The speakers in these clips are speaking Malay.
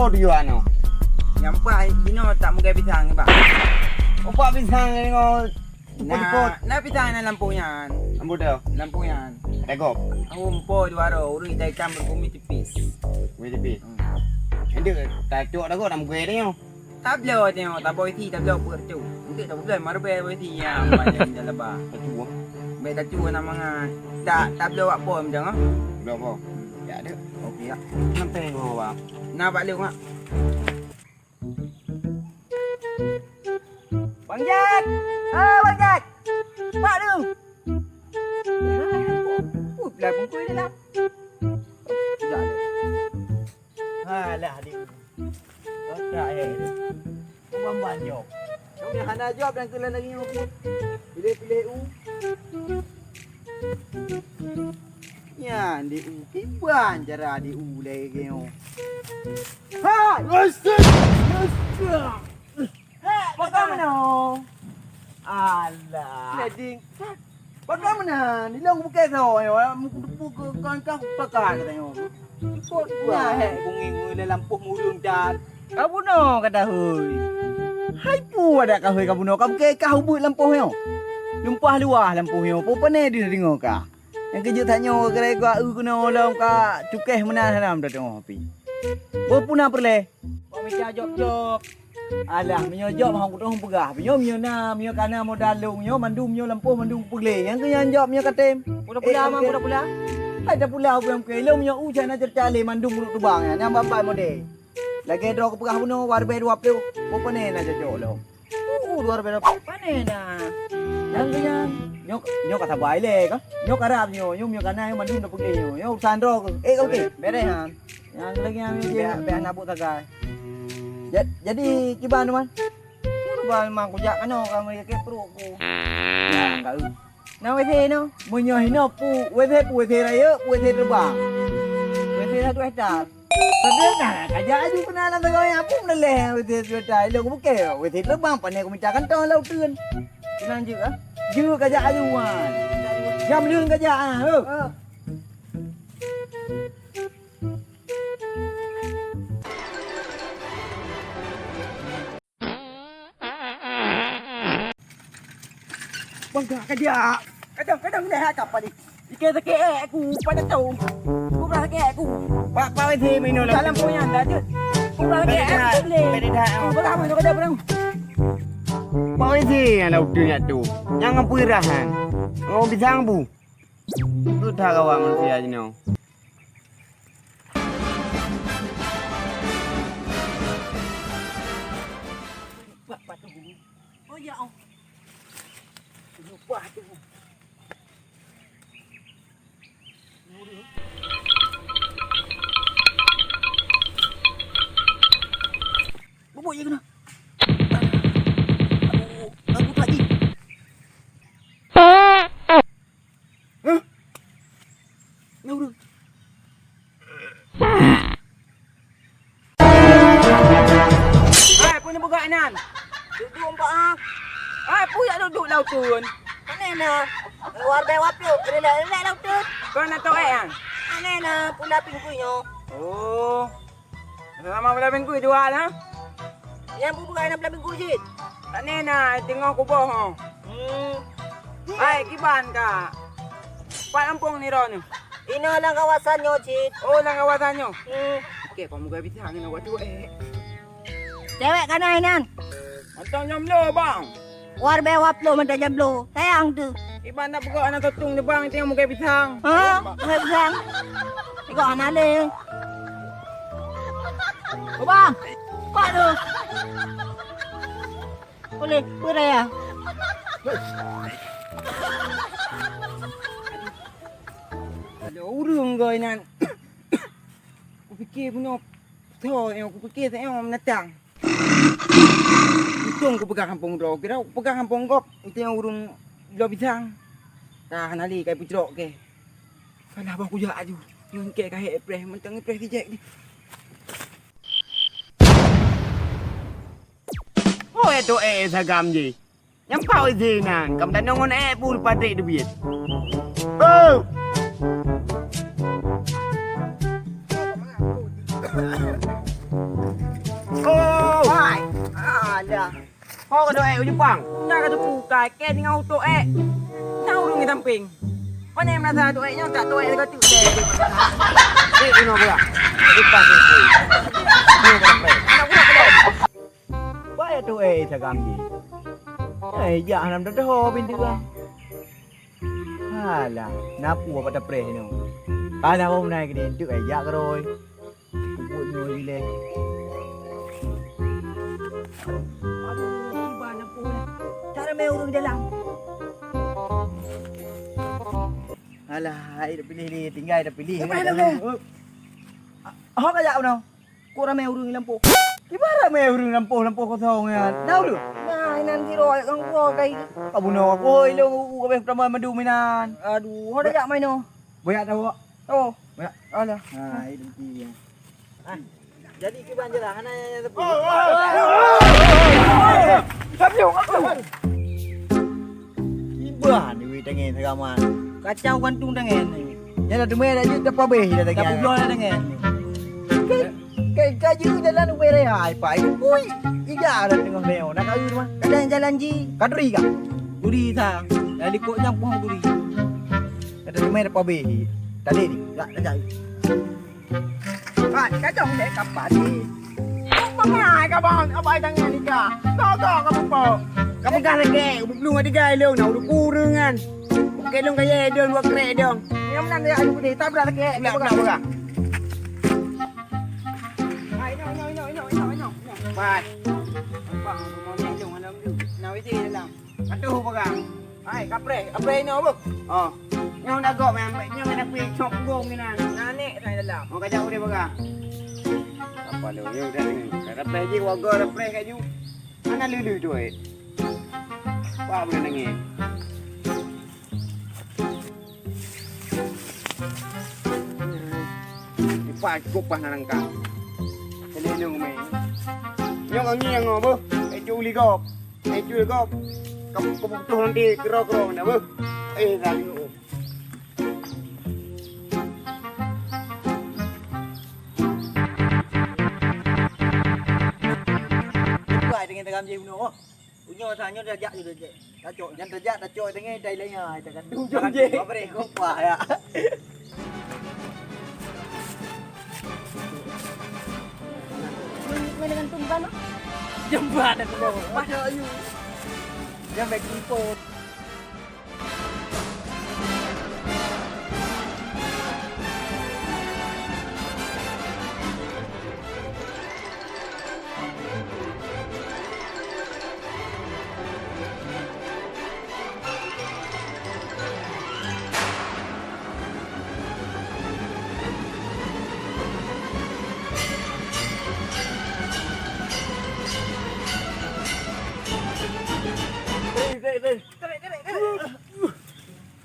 tujuan no. Nyampai Dino tak mau pisang ni, Bang. Opak pisang ni ngo. Nah pisang na lampunya. Lampu dah. Lampunya. Tegop. Aku umpo di waro, urut itai ikan berbumi tipis. Wei tepi. Ini tak cok dah kau dalam gue ni yo. Tak belo tengok, tak boleh tak belo pur tu. Untuk tak boleh maru boleh ya, banyak jalan bah. Cua. Baik tak cua nama ngan. Tak belo apa macam ah. Belum apa. Ya ada. Okey ya. Sampai ngo bang. Nak bak liu mak. Bang Jack. Bang Jack. Pak tu. Belah bungkus dia lah. Tidak ada. Alah adik. Tak Buang job. Kau ni hana job dan kelan lagi aku. Pilih u. Ya, di u. Tiban cara di u lagi kau. Ha, Rustin. bagaimana? Alah. Leading. Bagaimana? Ni lang bukan tahu yo. Muka kau pakar katanya. Ikut Wah, gua. bungi dalam lampu mulung dan. Kau no kata hui. Hai pu ada kau hui kau no. Kau ke kau buat lampu yo. Lumpah luah lampu yo. Apa ne dia dengar ka? Yang kejut tanya kira gua kena dalam ka cukeh menan dalam dah tengok api. Berpuna perle. Kau minta job. Alah, menyo job hang kutong pegah. Menyo na, menyo kana modal lu, menyo mandu menyo lampu mandu perle. Yang tu yang job menyo katem. Pula mang pula. Hai dah pula aku ke lo menyo ujan ajar cale mandu mulut tubang ya. Nam babai mode. Lagi dro ke pegah buno warbe 20. Apa ne na jojo lo. Warbe apa ne na. Yang tu yang nyok kata baik le ka. Nyok arab menyo kana mandu na perle menyo. Yo sandro. Okey, beres han. Yang lagi yang be anak tagai. Jadi kiban man. Kiban mang kujak kano kami ke perut ku. Ya enggak. Nah we no, munyo hino pu we raya, we terbang. We satu hektar. Tapi nah kaja aju kenalan tagay apa meneleh we hektar. Lo buke we terbang pane ku minta kan tong lau tun. Kenan je ah. Je kaja ajuan. Jam lương kaja ah. Bangga kerja. Kadang dah kapal ni. Dikira-kira aku pada tahu. Aku pernah kira aku. Pak Wei minum lah. Dalam punya anda je. Aku pernah kira aku boleh. Berapa tu kada perang. Pak Wei yang lau dunia tu. Yang ngapu irahan. Ngau bisang bu. Tu tak kawan manusia je no. Pak tu. Oh ya Allah. Lupa tu. Bubuk je kena. Aku tak ji. Hah? Nuru. Hai, punya buka anan. Duduk empat ah. Hai, punya duduk laut turun. Mana na? Warbe wapyo, rela lautut. Kau nak tahu kan? Mana na pula pingkuinyo? Oh. Sama pula minggu jual ha? Yang bukan na pula pingku jit. Tak ni nak tengok aku bohong. Hai, kiban ka. Pak Lampung ni ron ni. Ino lang kawasannya jit. Oh, lang kawasannya. Okey, kamu gak bisa ni nak buat tu Cewek kanan. Antang jam lo bang. Warbe waplo menta jablo. Sayang tu. Iban nak buka anak tutung ni bang, tengok muka pisang. Ha? Ngai pisang. Iko anale. Oh bang. Pak tu. Boleh, boleh ya. Ada urung kau nan. Aku fikir punya tahu yang aku fikir saya orang menatang. Untung aku pegang kampung tu. Kira aku pegang kampung kau. Itu yang urung lo pisang. Dah nali kai pucrok ke. Kalau abang aku jahat je. Yang ke kai April, mentang April reject ni. Oh itu sagam je. Yang Pak Wei nan. Kamu dah nongon pun patrik duit. Oh. Kau ke doa Jepang? Nya ka tu pukai ke dengan auto Nau urung tamping. Mana yang nasa tu nya tak tu dekat tu. Ino pula. Lepas itu. Anak budak belum. Baik tu cakap ni. Jangan nak dah binti lah. Alah, napu apa tak preh ni. Alah apa naik ni tu jak keroi. Buat noi bila. Aduh, gimana pun. Cara main urung dalam. Alah, dah pilih ni, tinggal dah pilih. Dah. Hok kajak apa? Kau ramai urung lampu. Gimana ramai urung lampu kosong ya? Tahu tu? Nah, nanti roh kang gua kai. Kau bunuh aku, ilmu kau pertama madu minan. Aduh, hok dak main no. Banyak tahu. Oh, Banyak. alah. Ha, itu dia. Jadi ke banjir lah, hana tepi. Ibah ni wei tangan sagaman. Kacau gantung tangan ni. Ya dah demai dah dah pabeh dah Dah tangan. publon dah tangan ni. Kai kaju jalan wei hai pai. Ui, iga dah tengah leo. Nak kau rumah. Kadang jalan ji. Kadri ka? Duri tang. Dah likutnya pun duri. Dah demai dah pabeh. Tadi ni. Tak tak. Ah, kacau ni kapan ni. Pengai ka bang, abai tangan ni ka. Kau kamu po. Kamu kan lagi, belum ada gaya lu, nak udah kurengan. Oke lu gaya dong, dua krek dong. Yang menang dia adu ni, tak berat lagi. Nak buka. Hai, no. Baik. Bang, mau ni jom alam tu. Nak isi dalam. Katuh pegang. Hai, kapre ni apa? Oh. Nyong dah gok nyong nak pergi chop gong ni nan. Nanik dalam dalam. Mau kajak dia pegang. Apa lu? Yo dah ni. Kada pergi waga dah pergi kaju. Mana lulu tu eh? Apa boleh nangis? Ipa cukup nang kang. Selelung mai. Nyong ang ngiang ngobo. Eju li gop. Eju gop. Kamu butuh nanti kero-kero ndak bu? Dah ni. Buat dengan tegam je bunuh. Punya sanyo dah jak je dah. Dah cok, jangan terjak dah cok dengan dai lain ah. Jangan tu je. Apa ni kau kuah ya. Main dengan tumpan. Jembat aku. Pada ayu. Jangan baik info.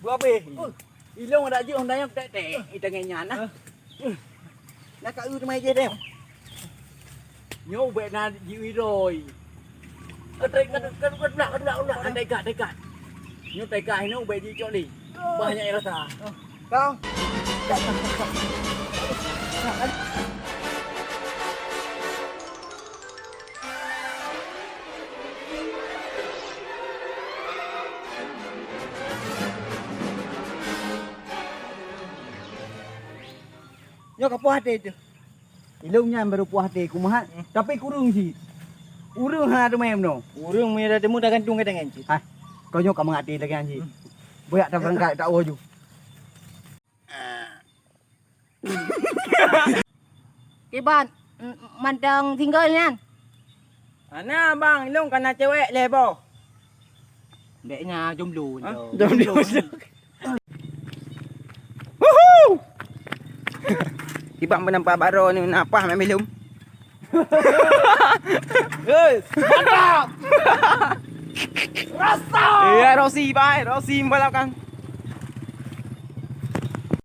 Buat apa? Ilong ada je orang yang tek tek tangan nyana. Nak kat u mai je dah. Nyo bet na jiwi rồi. Kadek dekat. Nyo dekat ini bet ji cok ni. Banyak rasa. Kau. Nyo ka puas hati tu. Ilungnya baru puas hati kumaha. Tapi kurung si. Urung ha tu mem no. Urung mi dah temu dah gantung ke tangan cik. Ha. Kau nyo ka mengati lagi anji. Boyak tak berangkat tak waju. Kiban, mandang tinggal ni kan? Ana bang, ilung kena cewek lebo. Deknya jomblo. Jomblo. Ibang menampak baro ni napah main belum. Hei, mantap. Rasa. Ya Rosi bye, Rosi balap kan.